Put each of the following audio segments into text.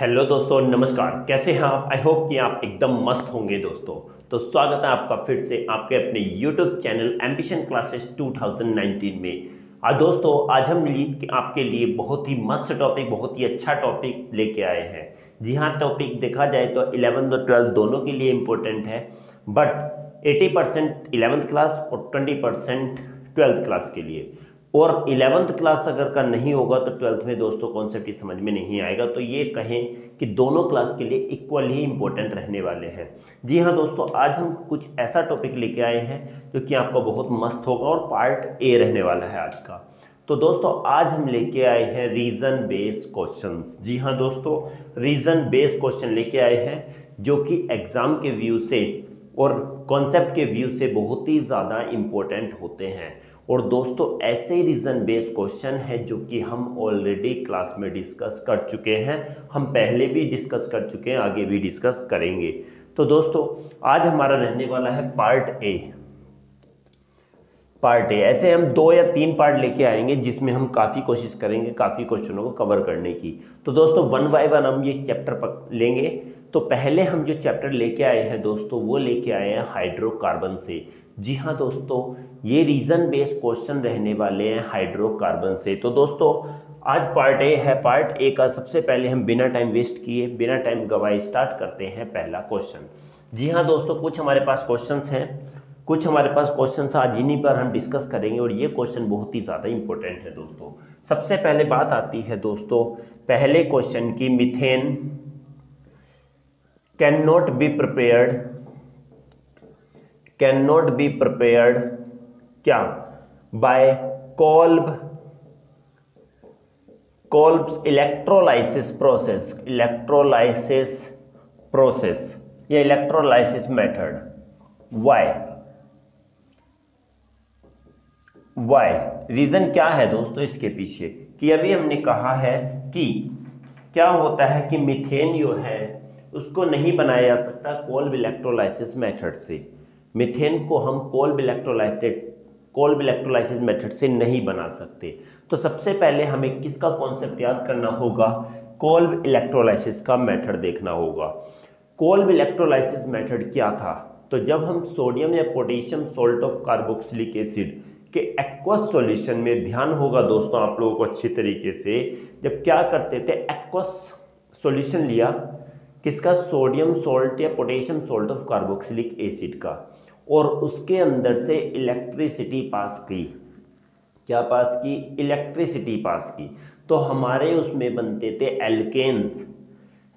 Hello दोस्तों, नमस्कार। कैसे हैं आप? आई होप कि आप एकदम मस्त होंगे दोस्तों। तो स्वागत है आपका फिर से आपके अपने यूट्यूब चैनल एम्बिशन क्लासेस 2019 में। आज दोस्तों, आज हम आपके लिए बहुत ही मस्त टॉपिक, बहुत ही अच्छा टॉपिक लेके आए हैं। जी हाँ, टॉपिक देखा जाए तो 11th और 12th दोनों के लिए इम्पोर्टेंट है, बट 80% 11th क्लास और 20% 12th क्लास के लिए। और 11th क्लास अगर का नहीं होगा तो 12th में दोस्तों कॉन्सेप्ट ही समझ में नहीं आएगा। तो ये कहें कि दोनों क्लास के लिए इक्वल ही इंपॉर्टेंट रहने वाले हैं। जी हाँ दोस्तों, आज हम कुछ ऐसा टॉपिक लेके आए हैं जो कि आपका बहुत मस्त होगा और पार्ट ए रहने वाला है आज का। तो दोस्तों, आज हम लेके आए हैं रीजन बेस्ड क्वेश्चंस। जी हाँ दोस्तों, रीजन बेस्ड क्वेश्चन लेके आए हैं जो कि एग्जाम के व्यू से और कॉन्सेप्ट के व्यू से बहुत ही ज़्यादा इम्पोर्टेंट होते हैं। और दोस्तों, ऐसे रीजन बेस्ड क्वेश्चन है जो कि हम ऑलरेडी क्लास में डिस्कस कर चुके हैं, हम पहले भी डिस्कस कर चुके हैं, आगे भी डिस्कस करेंगे। तो दोस्तों, आज हमारा रहने वाला है पार्ट ए। ऐसे हम 2 या 3 पार्ट लेके आएंगे जिसमें हम काफ़ी कोशिश करेंगे काफ़ी क्वेश्चनों को कवर करने की। तो दोस्तों, 1 बाय 1 हम ये चैप्टर लेंगे। तो पहले हम जो चैप्टर लेके आए हैं दोस्तों, वो लेके आए हैं हाइड्रोकार्बन से। जी हाँ दोस्तों, ये रीजन बेस्ड क्वेश्चन रहने वाले हैं हाइड्रोकार्बन से। तो दोस्तों, आज पार्ट ए है। पार्ट ए का सबसे पहले हम बिना टाइम वेस्ट किए, बिना टाइम गवाए स्टार्ट करते हैं पहला क्वेश्चन। जी हाँ दोस्तों, कुछ हमारे पास क्वेश्चंस हैं, कुछ हमारे पास क्वेश्चंस आज इन्हीं पर हम डिस्कस करेंगे और ये क्वेश्चन बहुत ही ज़्यादा इंपॉर्टेंट है दोस्तों। सबसे पहले बात आती है दोस्तों पहले क्वेश्चन की, methane can not be prepared क्या बाय कोल्ब्स इलेक्ट्रोलाइसिस प्रोसेस या इलेक्ट्रोलाइसिस मेथड। वाई रीजन क्या है दोस्तों इसके पीछे? कि अभी हमने कहा है कि क्या होता है कि मीथेन जो है उसको नहीं बनाया जा सकता कोल्ब इलेक्ट्रोलाइसिस मेथड से। मीथेन को हम कोल्ब इलेक्ट्रोलाइसिस मेथड से नहीं बना सकते। तो सबसे पहले हमें किसका कॉन्सेप्ट याद करना होगा? कोल्ब इलेक्ट्रोलाइसिस का मेथड देखना होगा। कोल्ब इलेक्ट्रोलाइसिस मेथड क्या था? तो जब हम सोडियम या potassium salt of carboxylic acid के एक्वस सॉल्यूशन में, ध्यान होगा दोस्तों आप लोगों को अच्छी तरीके से, जब क्या करते थे, एक्वस सॉल्यूशन लिया किसका? सोडियम सॉल्ट या potassium salt of carboxylic acid का, और उसके अंदर से इलेक्ट्रिसिटी पास की। क्या पास की? इलेक्ट्रिसिटी पास की। तो हमारे उसमें बनते थे एल्केन्स।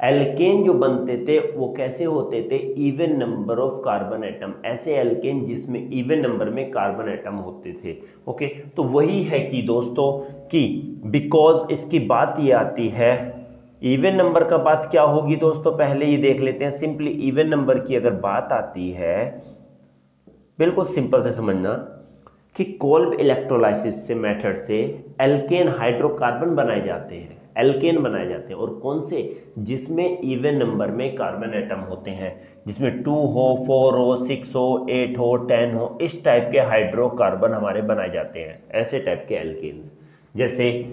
एल्केन जो बनते थे वो कैसे होते थे? Even number of carbon atom. ऐसे एल्केन जिसमें इवन नंबर में कार्बन एटम होते थे। ओके, तो वही है कि दोस्तों कि बिकॉज इसकी बात ये आती है, इवन नंबर का बात क्या होगी दोस्तों, पहले ये देख लेते हैं। सिंपली इवन नंबर की अगर बात आती है, बिल्कुल सिंपल से समझना कि कोल्ब इलेक्ट्रोलाइसिस से मेथड से एल्केन हाइड्रोकार्बन बनाए जाते हैं, एल्केन बनाए जाते हैं। और कौन से? जिसमें इवन नंबर में कार्बन एटम होते हैं, जिसमें 2 हो, 4 हो, 6 हो, 8 हो, 10 हो, इस टाइप के हाइड्रोकार्बन हमारे बनाए जाते हैं, ऐसे टाइप के एल्केन्स। जैसे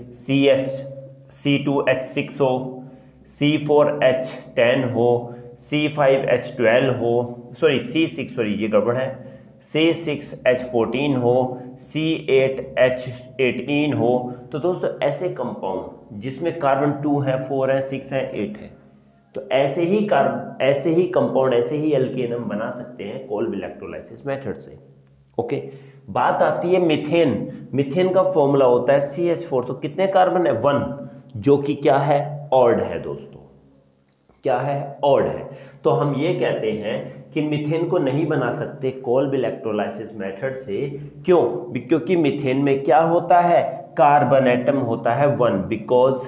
C2H6 हो, C4H10 हो, C5H12 हो, ये गड़बड़ है, C6H14 हो, C8H18 हो। तो दोस्तों, ऐसे कंपाउंड जिसमें कार्बन 2 है, 4 है, 6 है, 8 है, तो ऐसे ही कंपाउंड, ऐसे ही एल्केन हम बना सकते हैं कोल्ब इलेक्ट्रोलाइसिस मेथड से। ओके, बात आती है मीथेन का फॉर्मूला होता है CH4। तो कितने कार्बन है? 1, जो कि क्या है? ऑड है दोस्तों। क्या है? ऑड है। तो हम ये कहते हैं कि मीथेन को नहीं बना सकते कोल्ब इलेक्ट्रोलाइसिस मेथड से। क्यों? क्योंकि मीथेन में क्या होता है? कार्बन एटम होता है 1।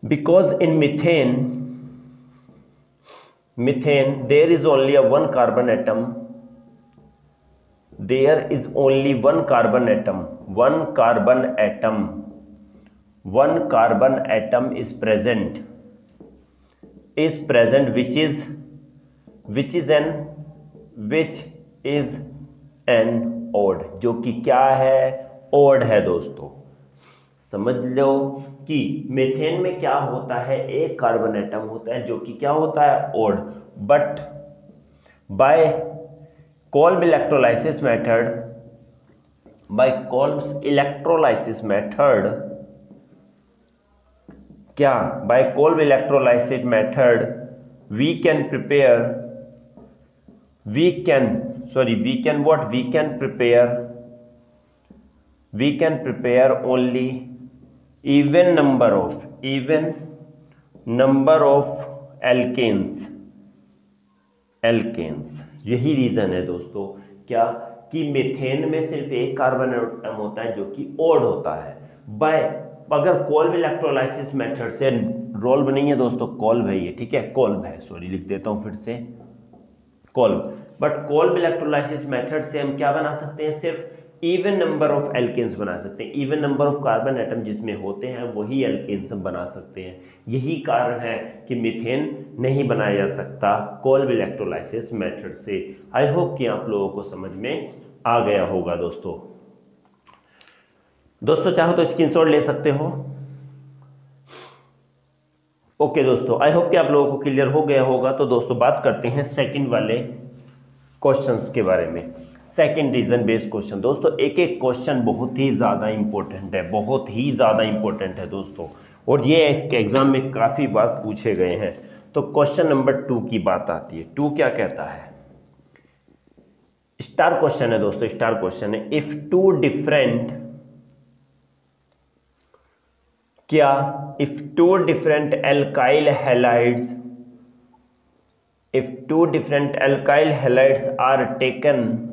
Because in methane there is only one carbon atom. There is only one carbon atom is present which is an odd, जो कि क्या है? odd है दोस्तों। समझ लो कि मीथेन में क्या होता है, एक कार्बन एटम होता है जो कि क्या होता है, odd, but by Kolbe electrolysis method, by Kolbe electrolysis method, क्या by Kolbe electrolysis method we can prepare, we can only even number of alkanes। यही रीजन है दोस्तों, क्या कि मीथेन में सिर्फ एक कार्बन एटम होता है जो कि ओड होता है। बाय अगर कोल्ब इलेक्ट्रोलाइसिस मेथड से, रोल्व नहीं है दोस्तों, कोल्ब है ये, ठीक है, कोल्ब है, सॉरी लिख देता हूं फिर से, Kolb, but Kolb electrolysis method से हम क्या बना सकते हैं, सिर्फ इवन नंबर ऑफ एल्केन्स बना सकते हैं। Even number of carbon atom जिसमें होते हैं वही एल्केन्स हम बना सकते हैं। यही कारण है कि मीथेन नहीं बनाया जा सकता कोल्ब इलेक्ट्रोलाइसिस मेथड से। आई होप कि आप लोगों को समझ में आ गया होगा दोस्तों। चाहो तो स्क्रीनशॉट ले सकते हो। ओके दोस्तों, आई होप कि आप लोगों को क्लियर हो गया होगा। तो दोस्तों बात करते हैं सेकंड वाले क्वेश्चंस के बारे में। सेकंड रीजन बेस्ड क्वेश्चन दोस्तों, एक एक क्वेश्चन बहुत ही ज़्यादा इंपॉर्टेंट है, बहुत ही ज़्यादा इंपॉर्टेंट है दोस्तों, और ये एग्जाम में काफ़ी बार पूछे गए हैं। तो क्वेश्चन नंबर 2 की बात आती है। 2 क्या कहता है, स्टार क्वेश्चन है दोस्तों, स्टार क्वेश्चन है। If two different alkyl halides, if two different alkyl halides are taken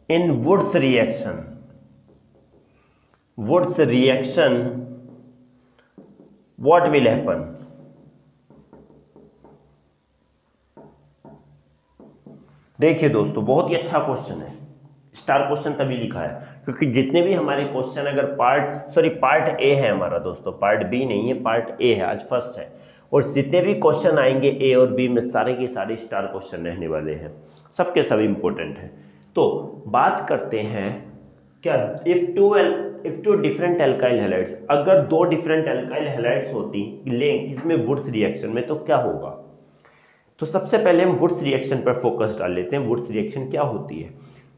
in Wurtz reaction, what will happen? देखिए दोस्तों, बहुत ही अच्छा क्वेश्चन है। स्टार क्वेश्चन तभी लिखा है क्योंकि जितने भी हमारे क्वेश्चन, अगर पार्ट ए है हमारा दोस्तों, पार्ट बी नहीं है, पार्ट ए है, आज फर्स्ट है, और जितने भी क्वेश्चन आएंगे ए और बी में सारे के सारे स्टार क्वेश्चन रहने वाले हैं, सबके सब इंपॉर्टेंट है। तो बात करते हैं क्या, if two different alkyl halides, अगर दो डिफरेंट एल्काइल हैलाइड्स होती ले इसमें वुड्स रिएक्शन में, तो क्या होगा। तो सबसे पहले हम वुड्स रिएक्शन पर फोकस डाल लेते हैं। वुड्स रिएक्शन क्या होती है,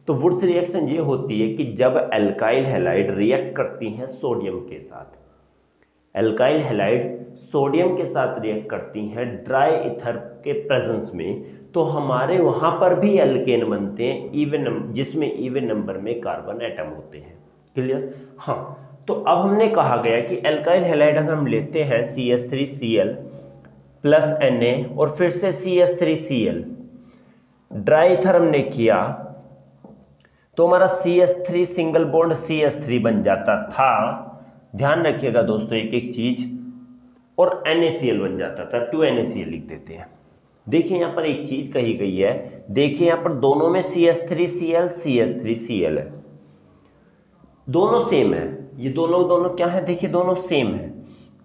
तो वुड्स रिएक्शन ये होती है कि जब एल्काइल हैलाइड रिएक्ट करती हैं सोडियम के साथ, एल्काइल हैलाइड सोडियम के साथ रिएक्ट करती हैं ड्राई ईथर के प्रेजेंस में, तो हमारे वहां पर भी एल्केन बनते हैं जिसमें इवन नंबर में कार्बन एटम होते हैं। क्लियर, हाँ। तो अब हमने कहा गया कि एल्काइल हैलाइड अगर हम लेते हैं CH3Cl प्लस Na और फिर से CH3Cl, ड्राई ईथर हमने किया तो हमारा CH3 सिंगल बॉन्ड CH3 बन जाता था। ध्यान रखिएगा दोस्तों एक एक चीज, और NaCl बन जाता था, 2NaCl लिख देते हैं। देखिए यहां पर एक चीज कही गई है, देखिए यहां पर दोनों में CH3Cl है, दोनों सेम है, ये दोनों क्या है, देखिए दोनों सेम है,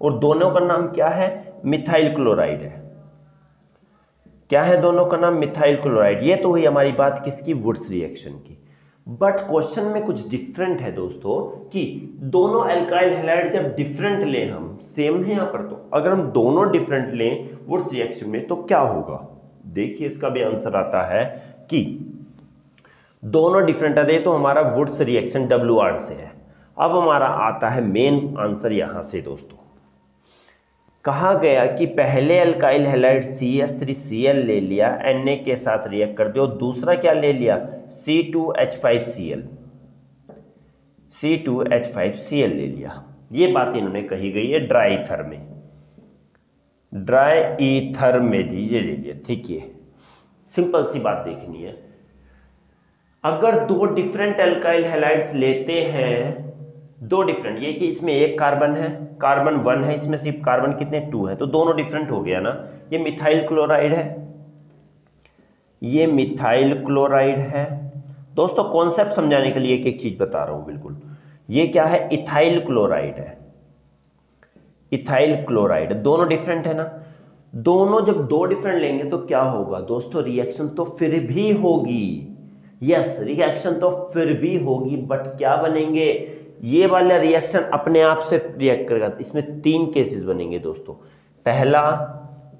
और दोनों का नाम क्या है, मिथाइल क्लोराइड है। क्या है दोनों का नाम, मिथाइल क्लोराइड। ये तो हुई हमारी बात किसकी, वुड्स रिएक्शन की। बट क्वेश्चन में कुछ डिफरेंट है दोस्तों कि दोनों एल्काइल हैलाइड जब डिफरेंट लें, हम सेम है यहां पर, तो अगर हम दोनों डिफरेंट लें वुड्स रिएक्शन में तो क्या होगा। देखिए इसका भी आंसर आता है कि दोनों डिफरेंट है तो हमारा वुड्स रिएक्शन WR से है। अब हमारा आता है मेन आंसर यहां से दोस्तों, कहा गया कि पहले एल्काइल हैलाइड CH3Cl ले लिया, Na के साथ रिएक्ट कर दिया, और दूसरा क्या ले लिया, C2H5Cl ले लिया। ये बात इन्होंने कही गई है ड्राई ईथर में जी, ये ले लिया। ठीक है, सिंपल सी बात देखनी है। अगर दो डिफरेंट एल्काइल हैलाइड्स लेते हैं, दो डिफरेंट, ये कि इसमें एक कार्बन है, कार्बन 1 है, इसमें सिर्फ कार्बन कितने 2 है, तो दोनों डिफरेंट हो गया ना। ये मिथाइल क्लोराइड है, ये मिथाइल क्लोराइड है दोस्तों। कॉन्सेप्ट समझाने के लिए एक एक चीज बता रहा हूं बिल्कुल। ये क्या है, इथाइल क्लोराइड है, इथाइल क्लोराइड, दोनों डिफरेंट है ना। दोनों जब दो डिफरेंट लेंगे तो क्या होगा दोस्तों, रिएक्शन तो फिर भी होगी, यस रिएक्शन तो फिर भी होगी, बट क्या बनेंगे, ये वाला रिएक्शन अपने आप से रिएक्ट करेगा। इसमें 3 केसेस बनेंगे दोस्तों, पहला,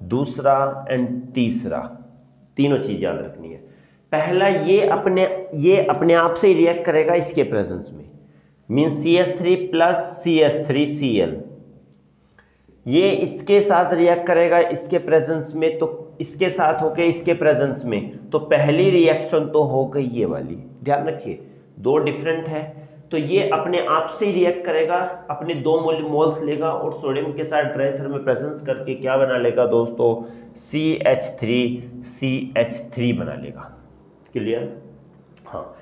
दूसरा एंड तीसरा, तीनों चीज याद रखनी है। पहला, ये अपने आप से रिएक्ट करेगा इसके प्रेजेंस में, मीन CH3 प्लस CH3Cl, ये इसके साथ रिएक्ट करेगा इसके प्रेजेंस में, तो इसके साथ होके इसके प्रेजेंस में, तो पहली रिएक्शन तो हो गई ये वाली। ध्यान रखिए 2 डिफरेंट है, तो ये अपने आप से रिएक्ट करेगा, अपने 2 मोल्स लेगा और सोडियम के साथ ड्राई में प्रेजेंस करके क्या बना लेगा दोस्तों, CH3 बना लेगा। क्लियर? हाँ,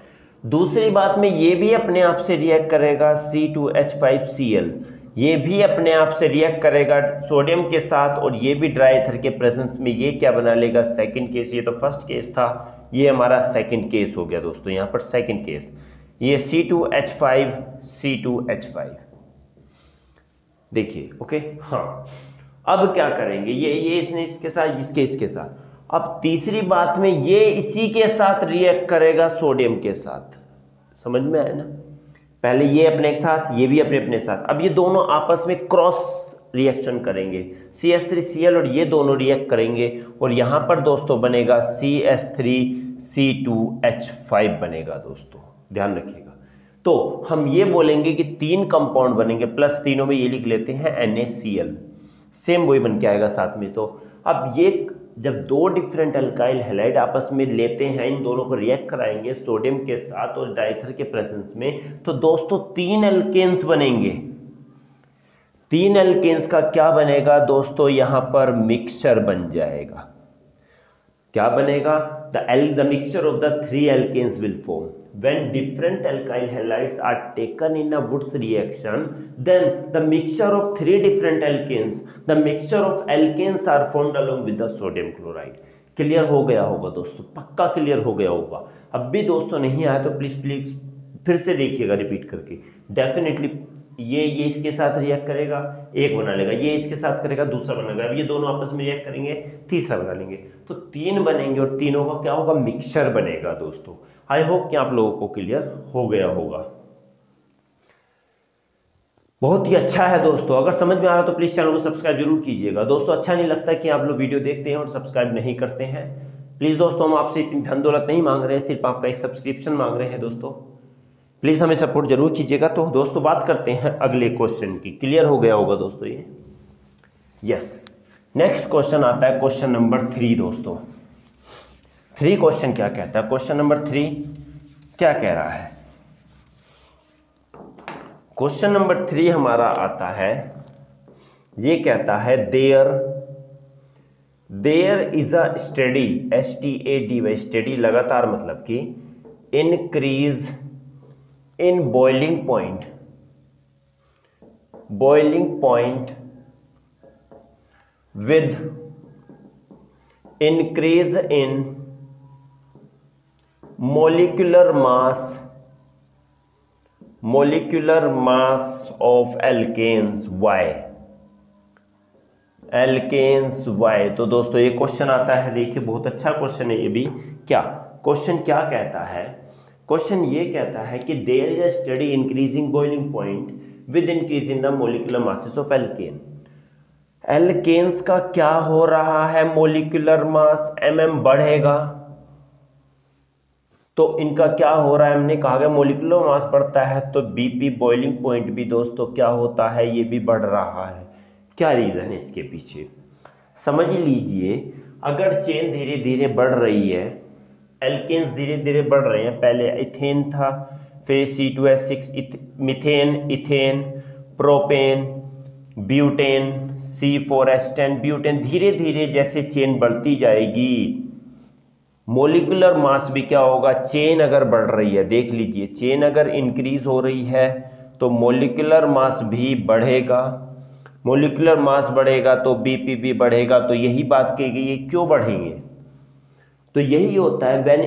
दूसरी बात में ये भी अपने आप से रिएक्ट करेगा C2H5Cl, ये भी अपने आप से रिएक्ट करेगा सोडियम के साथ और ये भी ड्राई ईथर के प्रेजेंस में, ये क्या बना लेगा, सेकंड केस। ये तो फर्स्ट केस था, ये हमारा सेकंड केस हो गया दोस्तों। यहाँ पर सेकंड केस, ये C2H5 देखिए। ओके, हाँ, अब क्या करेंगे, ये इसने इसके साथ, इसके साथ। अब तीसरी बात में ये इसी के साथ रिएक्ट करेगा सोडियम के साथ। समझ में आया ना? पहले ये अपने के साथ, ये भी अपने साथ। अब ये दोनों आपस में क्रॉस रिएक्शन करेंगे, CH3Cl और ये दोनों रिएक्ट करेंगे और यहां पर दोस्तों बनेगा CH3C2H5 बनेगा दोस्तों। ध्यान रखिएगा। तो हम ये बोलेंगे कि 3 कंपाउंड बनेंगे, प्लस तीनों में ये लिख लेते हैं NaCl, सेम वही बन के आएगा साथ में। तो अब ये जब 2 डिफरेंट अल्काइल हैलाइड आपस में लेते हैं, इन दोनों को रिएक्ट कराएंगे सोडियम के साथ और डाइथर के प्रेजेंस में, तो दोस्तों 3 एल्केन्स बनेंगे। 3 एल्केन्स का क्या बनेगा दोस्तों, यहां पर मिक्सचर बन जाएगा। क्या बनेगा, the mixture of the 3 alkanes will form when different alkyl halides are taken in a Wurtz reaction. Then the mixture of 3 different alkanes, the mixture of alkanes are formed along with the sodium chloride. Clear हो गया होगा दोस्तों, पक्का clear हो गया होगा। अब भी दोस्तों नहीं आया तो प्लीज फिर से देखिएगा रिपीट करके। डेफिनेटली ये इसके साथ रिएक्ट करेगा, एक बना लेगा, ये इसके साथ करेगा, दूसरा बना लेगा। अब ये दोनों आपस में रिएक्ट करेंगे, तीसरा बना लेंगे, तो 3 बनेंगे और तीनों का क्या होगा, मिक्सचर बनेगा दोस्तों। आई होप कि आप लोगों को क्लियर हो गया होगा। बहुत ही अच्छा है दोस्तों। अगर समझ में आ रहा तो प्लीज चैनल को सब्सक्राइब जरूर कीजिएगा दोस्तों। अच्छा नहीं लगता कि आप लोग वीडियो देखते हैं और सब्सक्राइब नहीं करते हैं। प्लीज दोस्तों, हम आपसे इतनी धन दौलत नहीं मांग रहे हैं, सिर्फ आपका एक सब्सक्रिप्शन मांग रहे हैं दोस्तों। प्लीज हमें सपोर्ट जरूर कीजिएगा। तो दोस्तों बात करते हैं अगले क्वेश्चन की। क्लियर हो गया होगा दोस्तों ये? यस। नेक्स्ट क्वेश्चन आता है क्वेश्चन नंबर 3 दोस्तों। 3 क्वेश्चन क्या कहता है, क्वेश्चन नंबर 3 क्या कह रहा है? क्वेश्चन नंबर 3 हमारा आता है, ये कहता है there is a steady, STADY, steady लगातार, मतलब कि increase in boiling point with increase in molecular mass of alkanes Y। तो दोस्तों ये क्वेश्चन आता है, देखिए बहुत अच्छा क्वेश्चन है ये भी। क्या क्वेश्चन क्या कहता है? क्वेश्चन ये कहता है कि there is a steady increasing boiling point with increase in the molecular masses of alkane. Alkanes का क्या हो रहा है, मोलिकुलर मास बढ़ेगा, तो इनका क्या हो रहा है, हमने कहा गया मोलिकुलर मास बढ़ता है तो BP बॉइलिंग पॉइंट भी दोस्तों क्या होता है, ये भी बढ़ रहा है। क्या रीजन है इसके पीछे, समझ लीजिए। अगर चेन धीरे धीरे बढ़ रही है, एल्केन्स धीरे धीरे बढ़ रहे हैं, पहले इथेन था, फिर C2H6, methane, ethane, propane, butane, C4H10, butane, धीरे धीरे जैसे चेन बढ़ती जाएगी, मोलिकुलर मास भी क्या होगा, चेन अगर बढ़ रही है, देख लीजिए, चेन अगर इंक्रीज हो रही है तो मोलिकुलर मास भी बढ़ेगा, मोलिकुलर मास बढ़ेगा तो BP भी बढ़ेगा। तो यही बात कही गई है, क्यों बढ़ेंगे, तो यही होता है when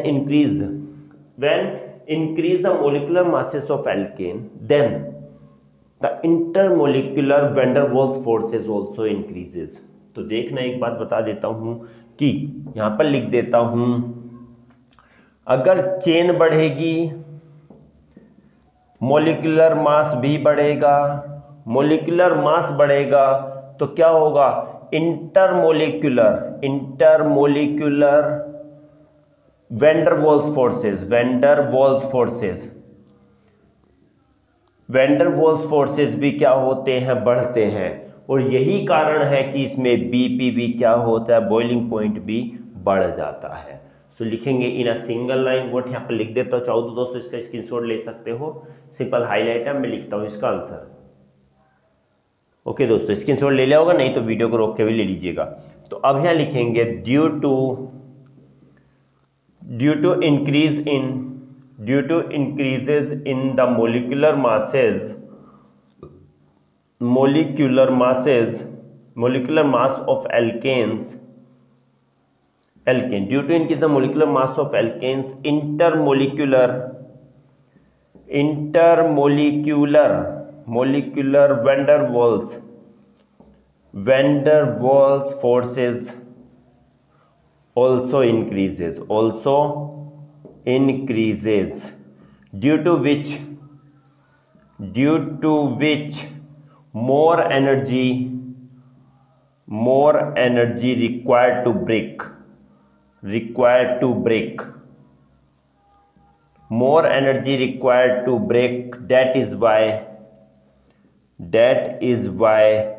increase the molecular masses of alkane then the intermolecular van der Waals forces also increases. तो देखना, एक बात बता देता हूं कि यहां पर लिख देता हूं, अगर चेन बढ़ेगी, मोलिकुलर मास भी बढ़ेगा। मोलिकुलर मास बढ़ेगा तो क्या होगा, इंटरमोलिकुलर वैंडरवाल्स फोर्सेस भी क्या होते हैं, बढ़ते हैं। और यही कारण है कि इसमें बीपी भी क्या होता है, बॉइलिंग पॉइंट भी बढ़ जाता है। सो लिखेंगे इन अ सिंगल लाइन व्हाट, यहाँ पर लिख देता हूँ, चाहो तो दोस्तों इसका स्क्रीनशॉट ले सकते हो, सिंपल हाईलाइट है, मैं लिखता हूँ इसका आंसर। ओके दोस्तों, स्क्रीनशॉट ले लिया होगा, नहीं तो वीडियो को रोक के भी ले लीजिएगा। तो अब यहाँ लिखेंगे due to increases in the molecular mass of alkanes, due to increase the molecular mass of alkanes, intermolecular van der Waals forces also increases, due to which more energy required to break, more energy required to break, that is why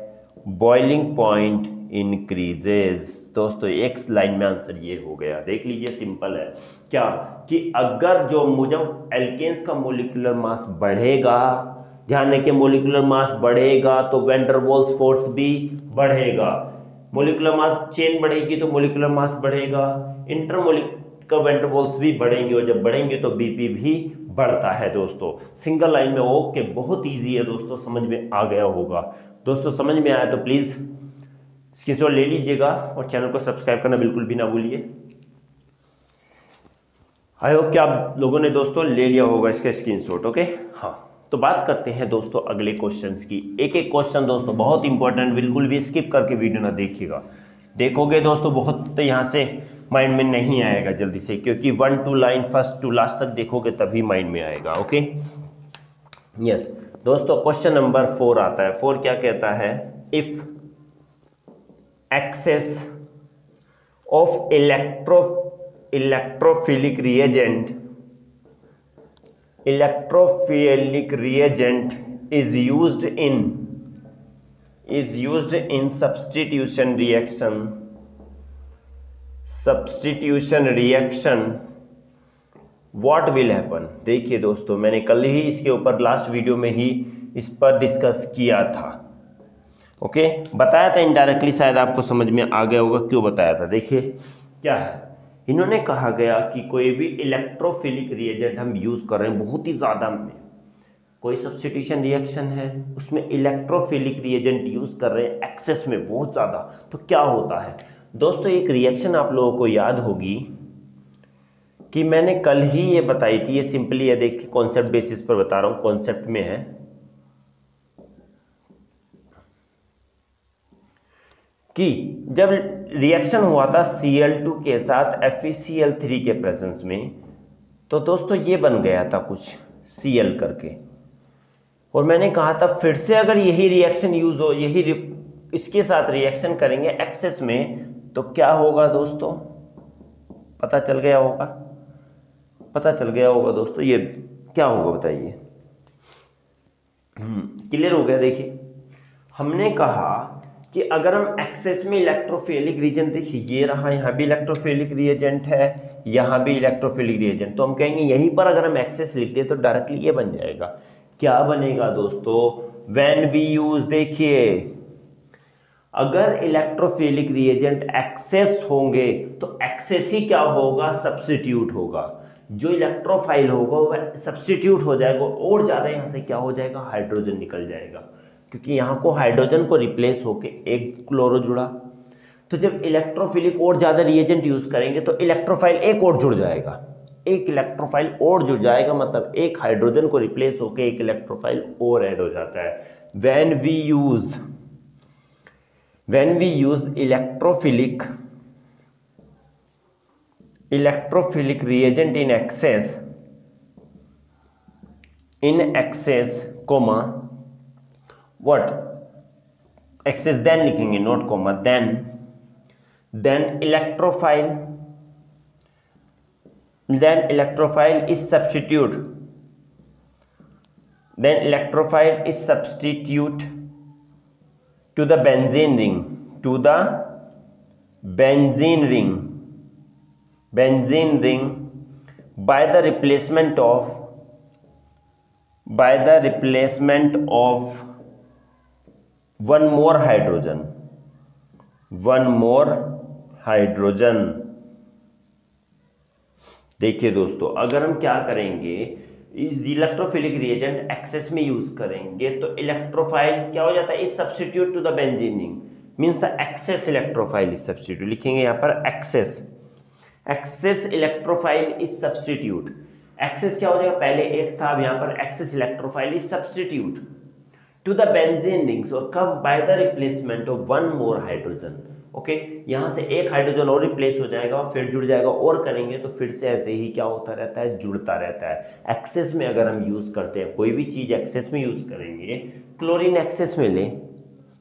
boiling point increases. दोस्तों एक line में answer ये हो गया, देख लीजिए, simple है क्या, कि अगर जो मुझे एल्केन्स का मोलिकुलर मास बढ़ेगा, ध्यान रखिए मोलिकुलर मास बढ़ेगा तो वैन डर वाल्स फोर्स भी बढ़ेगा। मोलिकुलर मास चेन बढ़ेगी तो मोलिकुलर मास बढ़ेगा, इंटरमोलिकुलर वैन डर वाल्स भी बढ़ेंगे, और जब बढ़ेंगे तो बीपी भी बढ़ता है। दोस्तों सिंगल लाइन में ओके, बहुत इजी है दोस्तों, समझ में आ गया होगा। दोस्तों समझ में आया तो प्लीज स्क्रीनशॉट ले लीजिएगा और चैनल को सब्सक्राइब करना बिल्कुल भी ना भूलिए। आई होप कि आप लोगों ने दोस्तों ले लिया होगा इसका स्क्रीनशॉट। ओके हाँ, तो बात करते हैं दोस्तों अगले क्वेश्चंस की। एक एक क्वेश्चन दोस्तों बहुत इंपॉर्टेंट, बिल्कुल भी स्किप करके वीडियो ना देखिएगा। देखोगे दोस्तों बहुत तो यहाँ से माइंड में नहीं आएगा जल्दी से, क्योंकि 1 2 लाइन फर्स्ट टू लास्ट तक देखोगे तभी माइंड में आएगा। ओके यस दोस्तों, क्वेश्चन नंबर 4 आता है। 4 क्या कहता है, if excess of electrophilic reagent is used in substitution reaction, what will happen. देखिए दोस्तों, मैंने कल ही इसके ऊपर लास्ट वीडियो में ही इस पर डिस्कस किया था। ओके बताया था इनडायरेक्टली, शायद आपको समझ में आ गया होगा क्यों बताया था। देखिए क्या है, इन्होंने कहा गया कि कोई भी इलेक्ट्रोफिलिक रिएजेंट हम यूज कर रहे हैं बहुत ही ज्यादा में, कोई सब्स्टिट्यूशन रिएक्शन है उसमें इलेक्ट्रोफिलिक रिएजेंट यूज कर रहे हैं एक्सेस में बहुत ज्यादा, तो क्या होता है दोस्तों। एक रिएक्शन आप लोगों को याद होगी कि मैंने कल ही ये बताई थी, ये सिंपली है, देखिए कॉन्सेप्ट बेसिस पर बता रहा हूं, कॉन्सेप्ट में है कि जब रिएक्शन हुआ था Cl2 के साथ FeCl3 के प्रेजेंस में, तो दोस्तों ये बन गया था कुछ Cl करके, और मैंने कहा था फिर से अगर यही रिएक्शन यूज हो, इसके साथ रिएक्शन करेंगे एक्सेस में, तो क्या होगा दोस्तों, पता चल गया होगा दोस्तों, ये क्या होगा बताइए। क्लियर हो गया। देखिए हमने कहा कि अगर हम एक्सेस में इलेक्ट्रोफिलिक रिएजेंट, देखिए ये रहा, यहाँ भी इलेक्ट्रोफिलिक रिएजेंट है, यहाँ भी इलेक्ट्रोफिलिक रिएजेंट, तो हम कहेंगे यहीं पर अगर हम एक्सेस लिख दे तो डायरेक्टली ये बन जाएगा। क्या बनेगा दोस्तों, व्हेन वी यूज, देखिए अगर इलेक्ट्रोफिलिक रिएजेंट एक्सेस होंगे तो एक्सेस ही क्या होगा, सब्स्टिट्यूट होगा, जो इलेक्ट्रोफाइल होगा वह सब्स्टिट्यूट हो जाएगा, और ज्यादा यहाँ से क्या हो जाएगा, हाइड्रोजन निकल जाएगा, क्योंकि यहाँ को हाइड्रोजन को रिप्लेस होके एक क्लोरो जुड़ा। तो जब इलेक्ट्रोफिलिक और ज्यादा रिएजेंट यूज करेंगे तो इलेक्ट्रोफाइल एक और जुड़ जाएगा, एक इलेक्ट्रोफाइल और जुड़ जाएगा, मतलब एक हाइड्रोजन को रिप्लेस होके एक इलेक्ट्रोफाइल और ऐड हो जाता है। When we use electrophilic reagent in excess in excess comma what excess then लिखेंगे not comma then electrophile is substitute to the benzene ring by the replacement of one more hydrogen। देखिए दोस्तों, अगर हम क्या करेंगे, इस इलेक्ट्रोफिलिक रिएजेंट एक्सेस में use करेंगे तो इलेक्ट्रोफाइल क्या हो जाता है, is substitute to the benzene ring, means the excess electrophile is substitute, लिखेंगे यहां पर excess electrophile is substitute. Excess क्या हो जाएगा, पहले एक था, अब यहां पर excess electrophile is substitute to the benzene rings, और कब, by the replacement of one more hydrogen. Okay, यहां से एक हाइड्रोजन और रिप्लेस हो जाएगा और फिर जुड़ जाएगा, और करेंगे तो फिर से ऐसे ही क्या होता रहता है, जुड़ता रहता है। एक्सेस में अगर हम यूज करते हैं, कोई भी चीज एक्सेस में यूज करेंगे, क्लोरीन एक्सेस में लें,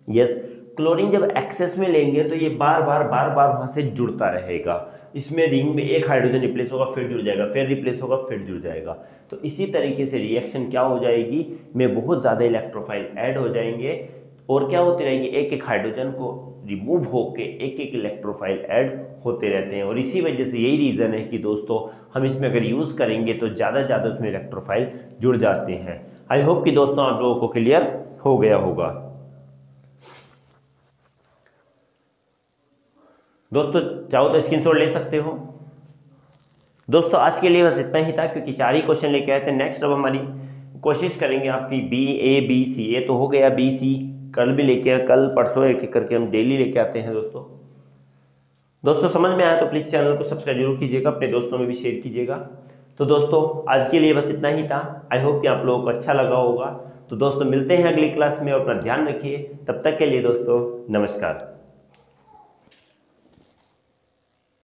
यस, क्लोरीन जब एक्सेस में लेंगे तो ये बार बार वहां से जुड़ता रहेगा। इसमें रिंग में एक हाइड्रोजन रिप्लेस होगा, फिर जुड़ जाएगा, फिर रिप्लेस होगा, फिर जुड़ जाएगा। तो इसी तरीके से रिएक्शन क्या हो जाएगी, में बहुत ज्यादा इलेक्ट्रोफाइल ऐड हो जाएंगे, और क्या होती रहेगी, एक एक हाइड्रोजन को रिमूव होके एक एक इलेक्ट्रोफाइल ऐड होते रहते हैं। और इसी वजह से यही रीजन है कि दोस्तों हम इसमें अगर यूज करेंगे तो ज्यादा उसमें इलेक्ट्रोफाइल जुड़ जाते हैं। आई होप कि दोस्तों आप लोगों को क्लियर हो गया होगा। दोस्तों चाहो तो स्क्रीनशॉट ले सकते हो। दोस्तों आज के लिए बस इतना ही था, क्योंकि 4 ही क्वेश्चन लेके आए थे। नेक्स्ट अब हमारी कोशिश करेंगे आपकी BA तो हो गया, BC कल भी लेके, कल परसों एक करके हम डेली लेके आते हैं। दोस्तों समझ में आया तो प्लीज चैनल को सब्सक्राइब जरूर कीजिएगा, अपने दोस्तों में भी शेयर कीजिएगा। तो दोस्तों आज के लिए बस इतना ही था। आई होप कि आप लोगों को अच्छा लगा होगा। तो दोस्तों मिलते हैं अगली क्लास में, और अपना ध्यान रखिए। तब तक के लिए दोस्तों नमस्कार।